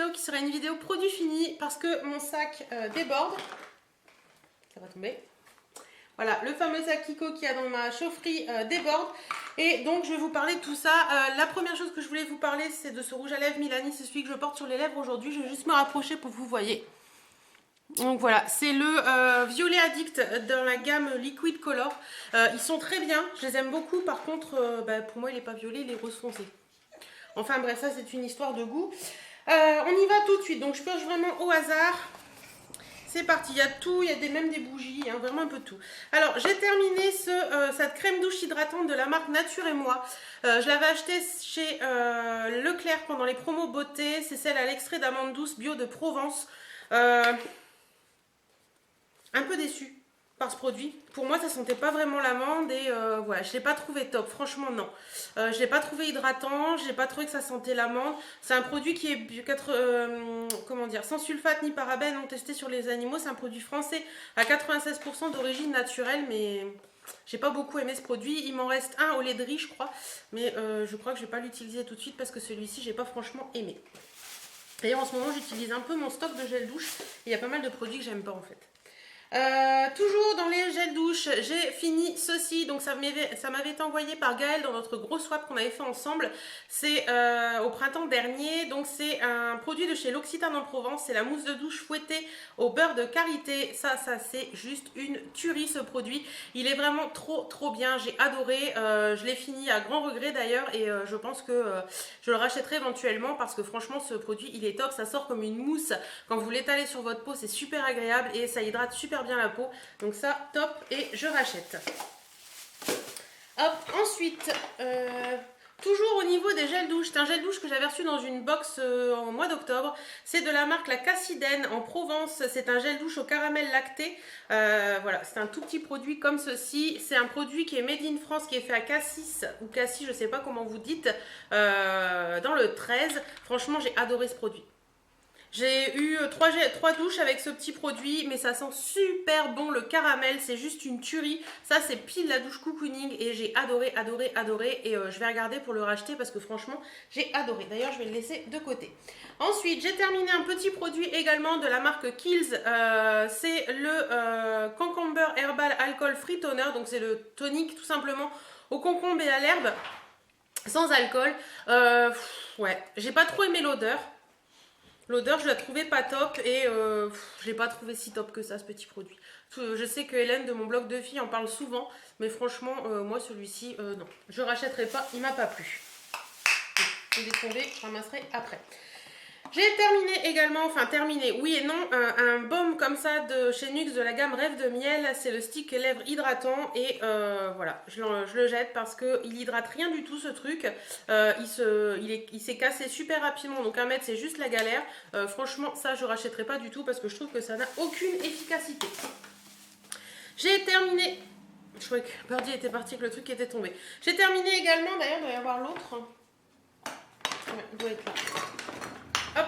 vidéo qui sera une vidéo produit fini parce que mon sac déborde. Ça va tomber. Voilà, le fameux sac Kiko qui a dans ma chaufferie déborde. Et donc, je vais vous parler de tout ça. La première chose que je voulais vous parler, c'est de ce rouge à lèvres Milani. C'est celui que je porte sur les lèvres aujourd'hui. Je vais juste me rapprocher pour que vous voyez. Donc voilà, c'est le Violet Addict dans la gamme Liquid Color. Ils sont très bien, je les aime beaucoup. Par contre, pour moi, il n'est pas violet, il est rose foncé. Enfin bref, ça c'est une histoire de goût. On y va tout de suite. Donc je pioche vraiment au hasard. C'est parti, il y a tout, il y a même des bougies, hein, vraiment un peu tout. Alors, j'ai terminé cette crème douche hydratante de la marque Nature et Moi. Je l'avais achetée chez Leclerc pendant les promos beauté. C'est celle à l'extrait d'amande douce bio de Provence. Un peu déçue par ce produit. Pour moi, ça sentait pas vraiment l'amande et voilà, je l'ai pas trouvé top. Franchement, non. Je l'ai pas trouvé hydratant. Je n'ai pas trouvé que ça sentait l'amande. C'est un produit qui est comment dire, sans sulfate ni parabènes, non testé sur les animaux. C'est un produit français à 96% d'origine naturelle, mais j'ai pas beaucoup aimé ce produit. Il m'en reste un au lait de riz, je crois, mais je crois que je vais pas l'utiliser tout de suite parce que celui-ci, j'ai pas franchement aimé. D'ailleurs, en ce moment, j'utilise un peu mon stock de gel douche. Il y a pas mal de produits que j'aime pas en fait. Toujours dans les gels douche, j'ai fini ceci, donc ça m'avait été envoyé par Gaëlle dans notre gros swap qu'on avait fait ensemble. C'est au printemps dernier, donc c'est un produit de chez L'Occitane en Provence. C'est la mousse de douche fouettée au beurre de karité. Ça c'est juste une tuerie ce produit. Il est vraiment trop bien, j'ai adoré. Je l'ai fini à grand regret d'ailleurs et je pense que je le rachèterai éventuellement parce que franchement ce produit il est top. Ça sort comme une mousse quand vous l'étalez sur votre peau, c'est super agréable et ça hydrate super bien la peau, donc ça top et je rachète. Hop, ensuite toujours au niveau des gels douche, c'est un gel douche que j'avais reçu dans une box en mois d'octobre. C'est de la marque La Cassidène en Provence. C'est un gel douche au caramel lacté. Voilà, c'est un tout petit produit comme ceci. C'est un produit qui est made in France, qui est fait à Cassis ou Cassis, je sais pas comment vous dites, dans le 13. Franchement, j'ai adoré ce produit. J'ai eu 3 douches avec ce petit produit, mais ça sent super bon le caramel, c'est juste une tuerie. Ça c'est pile la douche cocooning et j'ai adoré et je vais regarder pour le racheter parce que franchement j'ai adoré. D'ailleurs je vais le laisser de côté. Ensuite j'ai terminé un petit produit également de la marque Kiehl's, c'est le Concomber Herbal Alcohol Free Toner, donc c'est le tonique tout simplement au concombre et à l'herbe sans alcool. Ouais, j'ai pas trop aimé l'odeur. L'odeur, je la trouvais pas top et je l'ai pas trouvé si top que ça, ce petit produit. Je sais que Hélène de mon blog de filles en parle souvent, mais franchement, moi celui-ci, non. Je rachèterai pas, il m'a pas plu. Je vais tomber, je ramasserai après. J'ai terminé également, enfin terminé, oui et non, un baume comme ça de chez NYX de la gamme Rêve de Miel. C'est le stick lèvres hydratant et voilà, je le jette parce qu'il hydrate rien du tout ce truc. Il s'est cassé super rapidement, donc 1 mètre c'est juste la galère. Franchement ça je rachèterai pas du tout parce que je trouve que ça n'a aucune efficacité. J'ai terminé, je croyais que Birdie était parti, que le truc était tombé. J'ai terminé également, d'ailleurs il doit y avoir l'autre. Ouais, il doit être là. Hop.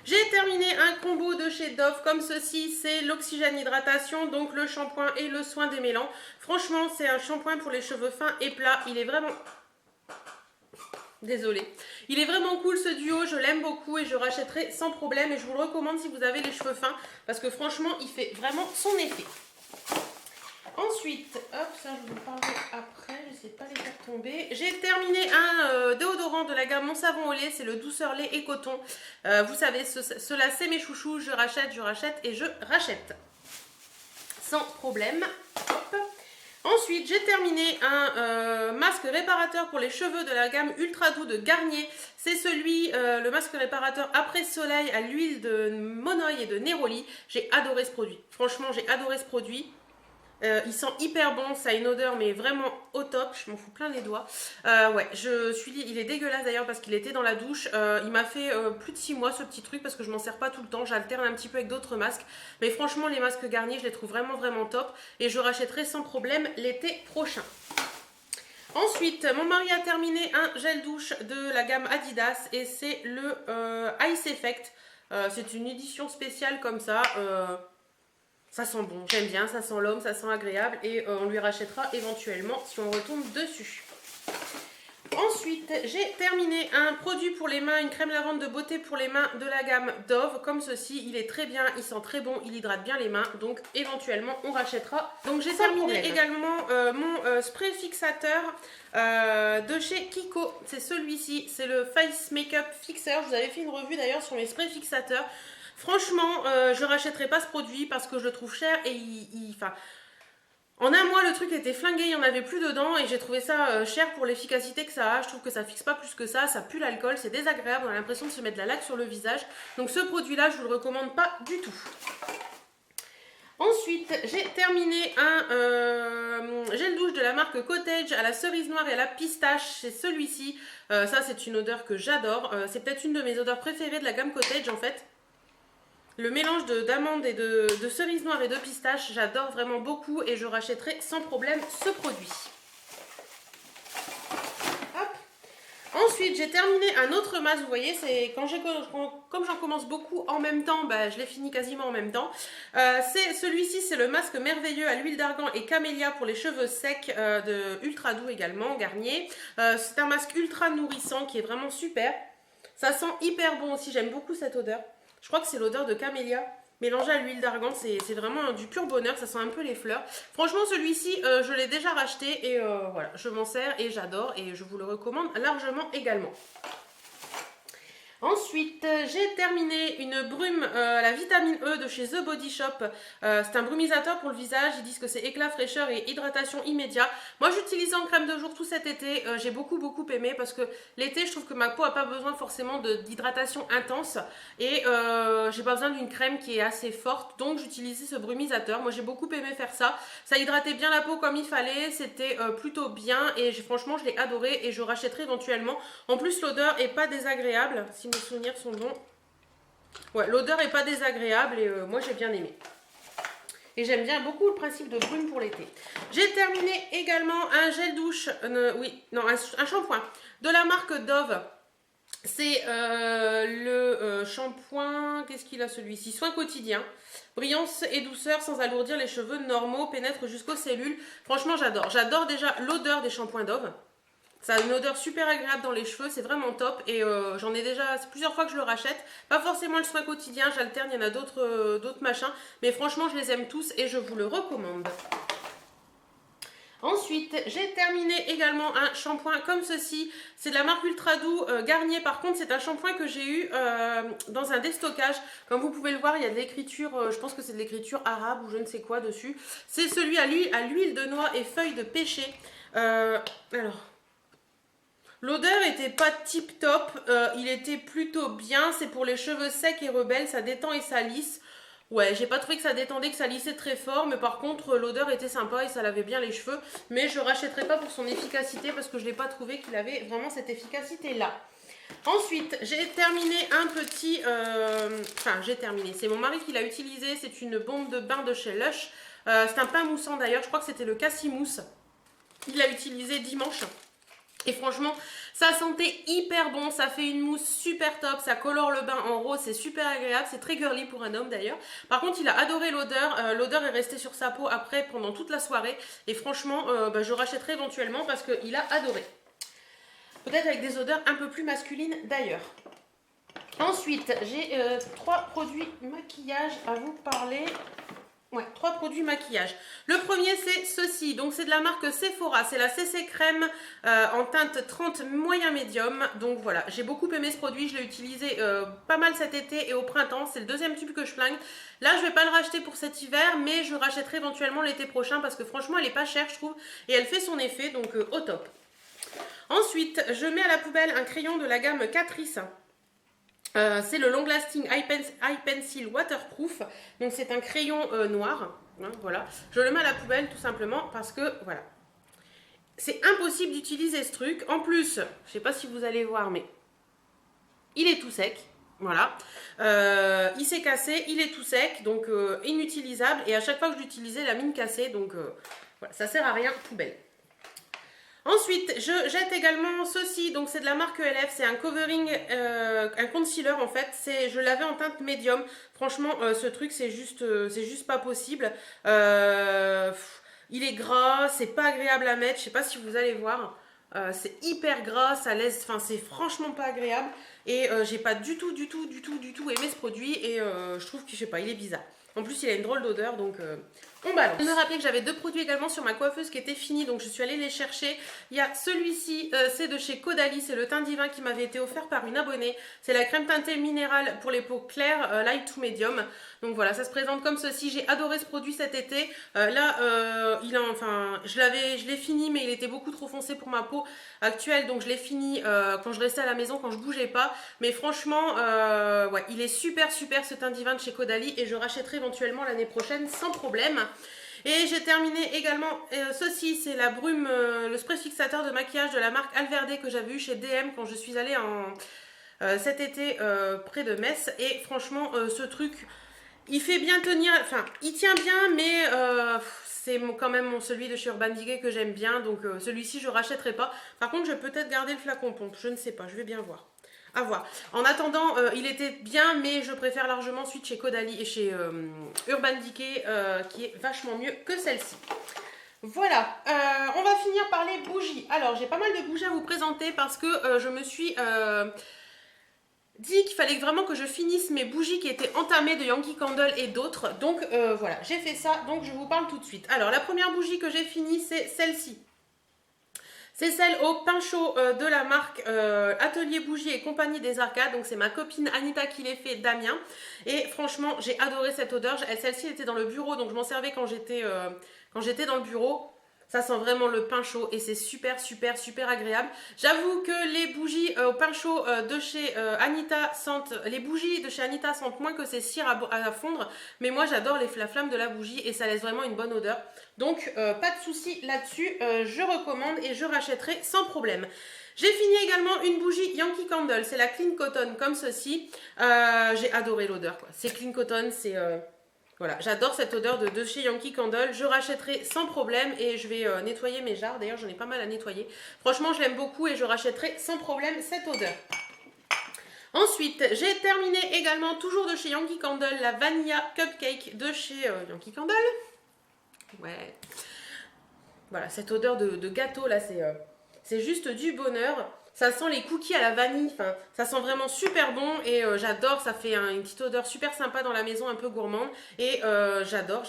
J'ai terminé un combo de chez Dove comme ceci, c'est l'oxygène hydratation, donc le shampoing et le soin démêlant. Franchement, c'est un shampoing pour les cheveux fins et plats, il est vraiment... Désolée. Il est vraiment cool ce duo, je l'aime beaucoup et je rachèterai sans problème et je vous le recommande si vous avez les cheveux fins parce que franchement, il fait vraiment son effet. Ensuite, hop, ça je vous parlerai après, j'essaie de pas les faire tomber. J'ai terminé un déodorant de la gamme Mon Savon au lait, c'est le douceur lait et coton. Vous savez, cela c'est mes chouchous, je rachète et je rachète. Sans problème. Hop. Ensuite, j'ai terminé un masque réparateur pour les cheveux de la gamme Ultra Doux de Garnier. C'est celui, le masque réparateur après soleil à l'huile de monoï et de néroli. J'ai adoré ce produit. Franchement, j'ai adoré ce produit. Il sent hyper bon, ça a une odeur mais vraiment au top, je m'en fous plein les doigts. Ouais, il est dégueulasse d'ailleurs parce qu'il était dans la douche. Il m'a fait plus de 6 mois ce petit truc parce que je m'en sers pas tout le temps, j'alterne un petit peu avec d'autres masques. Mais franchement les masques Garnier je les trouve vraiment top et je rachèterai sans problème l'été prochain. Ensuite, mon mari a terminé un gel douche de la gamme Adidas et c'est le Ice Effect. C'est une édition spéciale comme ça. Ça sent bon, j'aime bien, ça sent l'homme, ça sent agréable et on lui rachètera éventuellement si on retombe dessus. Ensuite, j'ai terminé un produit pour les mains, une crème lavande de beauté pour les mains de la gamme Dove, comme ceci. Il est très bien, il sent très bon, il hydrate bien les mains, donc éventuellement on rachètera. Donc j'ai terminé également mon spray fixateur de chez Kiko. C'est celui-ci, c'est le Face Makeup Fixer. Je vous avais fait une revue d'ailleurs sur mes sprays fixateurs. Franchement, je rachèterai pas ce produit parce que je le trouve cher et en un mois, le truc était flingué, il n'y en avait plus dedans et j'ai trouvé ça cher pour l'efficacité que ça a. Je trouve que ça fixe pas plus que ça pue l'alcool, c'est désagréable, on a l'impression de se mettre de la laque sur le visage. Donc ce produit-là, je vous le recommande pas du tout. Ensuite, j'ai terminé un gel douche de la marque Cottage à la cerise noire et à la pistache. C'est celui-ci. Ça, c'est une odeur que j'adore. C'est peut-être une de mes odeurs préférées de la gamme Cottage en fait. Le mélange d'amande et de cerise noire et de pistache, j'adore vraiment beaucoup et je rachèterai sans problème ce produit. Hop. Ensuite, j'ai terminé un autre masque. Vous voyez, c'est comme j'en commence beaucoup en même temps, bah, je l'ai fini quasiment en même temps. Celui-ci, c'est le masque merveilleux à l'huile d'argan et camélia pour les cheveux secs de Ultra Doux également, Garnier. C'est un masque ultra nourrissant qui est vraiment super. Ça sent hyper bon aussi, j'aime beaucoup cette odeur. Je crois que c'est l'odeur de camélia mélangée à l'huile d'argan. C'est vraiment du pur bonheur. Ça sent un peu les fleurs. Franchement, celui-ci, je l'ai déjà racheté. Et voilà, je m'en sers et j'adore. Et je vous le recommande largement également. Ensuite, j'ai terminé une brume, la vitamine E de chez The Body Shop. C'est un brumisateur pour le visage. Ils disent que c'est éclat, fraîcheur et hydratation immédiat. Moi, j'utilise en crème de jour tout cet été. J'ai beaucoup aimé parce que l'été, je trouve que ma peau n'a pas besoin forcément d'hydratation intense. Et j'ai pas besoin d'une crème qui est assez forte. Donc, j'utilisais ce brumisateur. Moi, j'ai beaucoup aimé faire ça. Ça hydratait bien la peau comme il fallait. C'était plutôt bien. Et franchement, je l'ai adoré et je rachèterai éventuellement. En plus, l'odeur est pas désagréable. Si mes souvenirs sont bons. Ouais, l'odeur est pas désagréable et moi j'ai bien aimé. Et j'aime bien beaucoup le principe de brume pour l'été. J'ai terminé également un gel douche, un shampoing de la marque Dove. C'est le shampoing, qu'est-ce qu'il a celui-ci? Soin quotidien. Brillance et douceur sans alourdir les cheveux normaux, pénètre jusqu'aux cellules. Franchement, j'adore. J'adore déjà l'odeur des shampoings Dove. Ça a une odeur super agréable dans les cheveux, c'est vraiment top et j'en ai déjà plusieurs fois que je le rachète. Pas forcément le soin quotidien, j'alterne, il y en a d'autres machins, mais franchement je les aime tous et je vous le recommande. Ensuite, j'ai terminé également un shampoing comme ceci. C'est de la marque Ultra Doux Garnier. Par contre, c'est un shampoing que j'ai eu dans un déstockage. Comme vous pouvez le voir, il y a de l'écriture, je pense que c'est de l'écriture arabe ou je ne sais quoi dessus. C'est celui à l'huile de noix et feuilles de pêcher. L'odeur était pas tip top, il était plutôt bien, c'est pour les cheveux secs et rebelles, ça détend et ça lisse. Ouais, j'ai pas trouvé que ça détendait, que ça lissait très fort, mais par contre l'odeur était sympa et ça lavait bien les cheveux. Mais je rachèterai pas pour son efficacité parce que je n'ai pas trouvé qu'il avait vraiment cette efficacité-là. Ensuite, j'ai terminé un petit... c'est mon mari qui l'a utilisé, c'est une bombe de bain de chez Lush. C'est un pain moussant d'ailleurs, je crois que c'était le Cassimousse. Il l'a utilisé dimanche. Et franchement, ça sentait hyper bon, ça fait une mousse super top, ça colore le bain en rose, c'est super agréable, c'est très girly pour un homme d'ailleurs. Par contre, il a adoré l'odeur, l'odeur est restée sur sa peau après pendant toute la soirée. Et franchement, je rachèterai éventuellement parce qu'il a adoré. Peut-être avec des odeurs un peu plus masculines d'ailleurs. Ensuite, j'ai 3 produits maquillage à vous parler. Ouais, 3 produits maquillage. Le premier, c'est ceci. Donc, c'est de la marque Sephora. C'est la CC Crème en teinte 30 moyen médium. Donc, voilà. J'ai beaucoup aimé ce produit. Je l'ai utilisé pas mal cet été et au printemps. C'est le deuxième tube que je flingue. Là, je ne vais pas le racheter pour cet hiver, mais je rachèterai éventuellement l'été prochain parce que franchement, elle n'est pas chère, je trouve. Et elle fait son effet, donc au top. Ensuite, je mets à la poubelle un crayon de la gamme Catrice. C'est le Long Lasting Eye Pencil Waterproof. Donc c'est un crayon noir. Hein, voilà. Je le mets à la poubelle tout simplement parce que voilà. C'est impossible d'utiliser ce truc. En plus, je ne sais pas si vous allez voir, mais il est tout sec. Voilà. Il s'est cassé, il est tout sec, donc inutilisable. Et à chaque fois que je l'utilisais, la mine cassée. Donc voilà, ça sert à rien, poubelle. Ensuite, je jette également ceci, donc c'est de la marque ELF, c'est un covering, un concealer en fait, je l'avais en teinte médium, franchement ce truc c'est juste pas possible, il est gras, c'est pas agréable à mettre, je sais pas si vous allez voir, C'est hyper gras, ça laisse, enfin c'est franchement pas agréable. Et j'ai pas du tout aimé ce produit. Et je trouve que, je sais pas, il est bizarre. En plus, il a une drôle d'odeur, donc on balance. Je me rappelais que j'avais 2 produits également sur ma coiffeuse qui étaient finis, donc je suis allée les chercher. Il y a celui-ci, c'est de chez Caudalie, c'est le teint divin qui m'avait été offert par une abonnée. C'est la crème teintée minérale pour les peaux claires, light to medium. Donc voilà, ça se présente comme ceci. J'ai adoré ce produit cet été. Je l'ai fini, mais il était beaucoup trop foncé pour ma peau actuelle, donc je l'ai fini quand je restais à la maison, quand je bougeais pas. Mais franchement, ouais, il est super ce teint divin de chez Caudalie et je rachèterai éventuellement l'année prochaine sans problème. Et j'ai terminé également ceci, c'est la brume, le spray fixateur de maquillage de la marque Alverde que j'avais eu chez DM quand je suis allée cet été près de Metz. Et franchement, ce truc, il fait bien tenir, enfin, il tient bien, mais c'est quand même celui de chez Urban Decay que j'aime bien, donc celui-ci je rachèterai pas. Par contre, je vais peut-être garder le flacon pompe, je ne sais pas, je vais bien voir. À voir. En attendant, il était bien, mais je préfère largement celui de chez Caudalie et chez Urban Decay, qui est vachement mieux que celle-ci. Voilà, on va finir par les bougies. Alors, j'ai pas mal de bougies à vous présenter parce que je me suis dit qu'il fallait vraiment que je finisse mes bougies qui étaient entamées de Yankee Candle et d'autres. Donc, voilà, j'ai fait ça, donc je vous parle tout de suite. Alors, la première bougie que j'ai finie, c'est celle-ci. C'est celle au pain chaud de la marque Atelier Bougie et Compagnie des Arcades. Donc c'est ma copine Anita qui les fait, Damien. Et franchement, j'ai adoré cette odeur. Celle-ci était dans le bureau, donc je m'en servais quand j'étais dans le bureau. Ça sent vraiment le pain chaud et c'est super agréable. J'avoue que les bougies au pain chaud de chez Anita sentent, les bougies de chez Anita sentent moins que ces cires à fondre, mais moi j'adore la flamme de la bougie et ça laisse vraiment une bonne odeur. Donc pas de souci là-dessus, je recommande et je rachèterai sans problème. J'ai fini également une bougie Yankee Candle, c'est la Clean Cotton comme ceci. J'ai adoré l'odeur, quoi. C'est Clean Cotton, c'est... Voilà, j'adore cette odeur de chez Yankee Candle. Je rachèterai sans problème et je vais nettoyer mes jarres. D'ailleurs, j'en ai pas mal à nettoyer. Franchement, je l'aime beaucoup et je rachèterai sans problème cette odeur. Ensuite, j'ai terminé également, toujours de chez Yankee Candle, la Vanilla Cupcake de chez Yankee Candle. Ouais. Voilà, cette odeur de gâteau là, c'est juste du bonheur. Ça sent les cookies à la vanille, enfin, ça sent vraiment super bon et j'adore, ça fait une petite odeur super sympa dans la maison, un peu gourmande et j'adore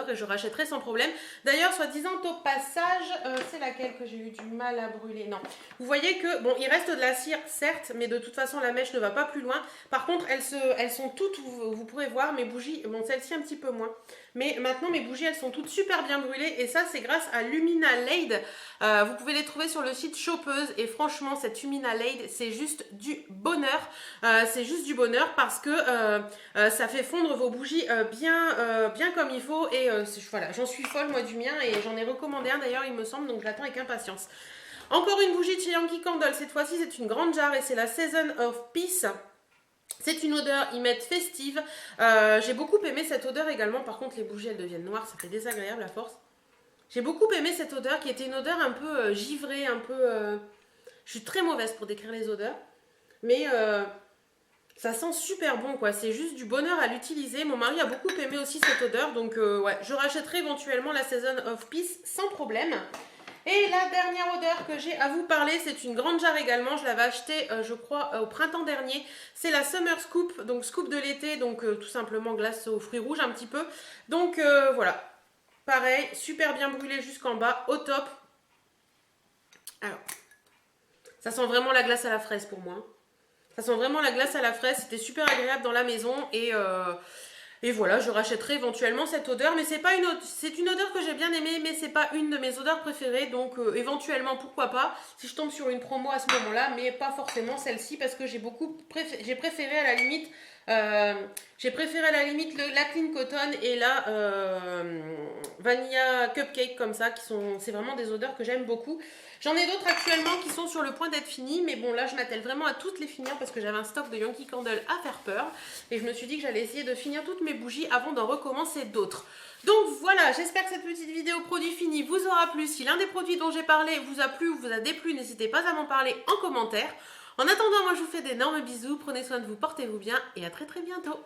et je rachèterai sans problème. D'ailleurs, soit disant au passage, c'est laquelle que j'ai eu du mal à brûler? Non. Vous voyez que, bon, il reste de la cire, certes, mais de toute façon, la mèche ne va pas plus loin. Par contre, elles sont toutes, vous pourrez voir, mes bougies, bon, celle-ci un petit peu moins. Mais maintenant, mes bougies, elles sont toutes super bien brûlées et ça, c'est grâce à Lumina Lade. Vous pouvez les trouver sur le site Chopeuse et franchement, cette Lumina Lade, c'est juste du bonheur. C'est juste du bonheur parce que ça fait fondre vos bougies bien comme il faut et voilà, j'en suis folle moi du mien et j'en ai recommandé un d'ailleurs, il me semble, donc je l'attends avec impatience. Encore une bougie de chez Yankee Candle, cette fois-ci, c'est une grande jarre et c'est la Season of Peace. C'est une odeur imède festive. J'ai beaucoup aimé cette odeur également. Par contre, les bougies, elles deviennent noires. Ça fait désagréable à force. J'ai beaucoup aimé cette odeur qui était une odeur un peu givrée, un peu... Je suis très mauvaise pour décrire les odeurs. Mais ça sent super bon, quoi. C'est juste du bonheur à l'utiliser. Mon mari a beaucoup aimé aussi cette odeur. Donc, ouais, je rachèterai éventuellement la Season of Peace sans problème. Et la dernière odeur que j'ai à vous parler, c'est une grande jarre également. Je l'avais achetée, je crois, au printemps dernier. C'est la Summer Scoop, donc scoop de l'été, donc tout simplement glace aux fruits rouges un petit peu. Donc voilà, pareil, super bien brûlé jusqu'en bas, au top. Alors, ça sent vraiment la glace à la fraise pour moi. Ça sent vraiment la glace à la fraise, c'était super agréable dans la maison et voilà, je rachèterai éventuellement cette odeur, mais c'est une odeur que j'ai bien aimée, mais c'est pas une de mes odeurs préférées, donc éventuellement pourquoi pas, si je tombe sur une promo à ce moment-là, mais pas forcément celle-ci parce que j'ai préféré à la limite, la Clean Cotton et la Vanilla Cupcake comme ça, c'est vraiment des odeurs que j'aime beaucoup. J'en ai d'autres actuellement qui sont sur le point d'être finies, mais bon là je m'attelle vraiment à toutes les finir parce que j'avais un stock de Yankee Candle à faire peur et je me suis dit que j'allais essayer de finir toutes mes bougies avant d'en recommencer d'autres. Donc voilà, j'espère que cette petite vidéo produit fini vous aura plu. Si l'un des produits dont j'ai parlé vous a plu ou vous a déplu, n'hésitez pas à m'en parler en commentaire. En attendant, moi je vous fais d'énormes bisous, prenez soin de vous, portez-vous bien et à très bientôt.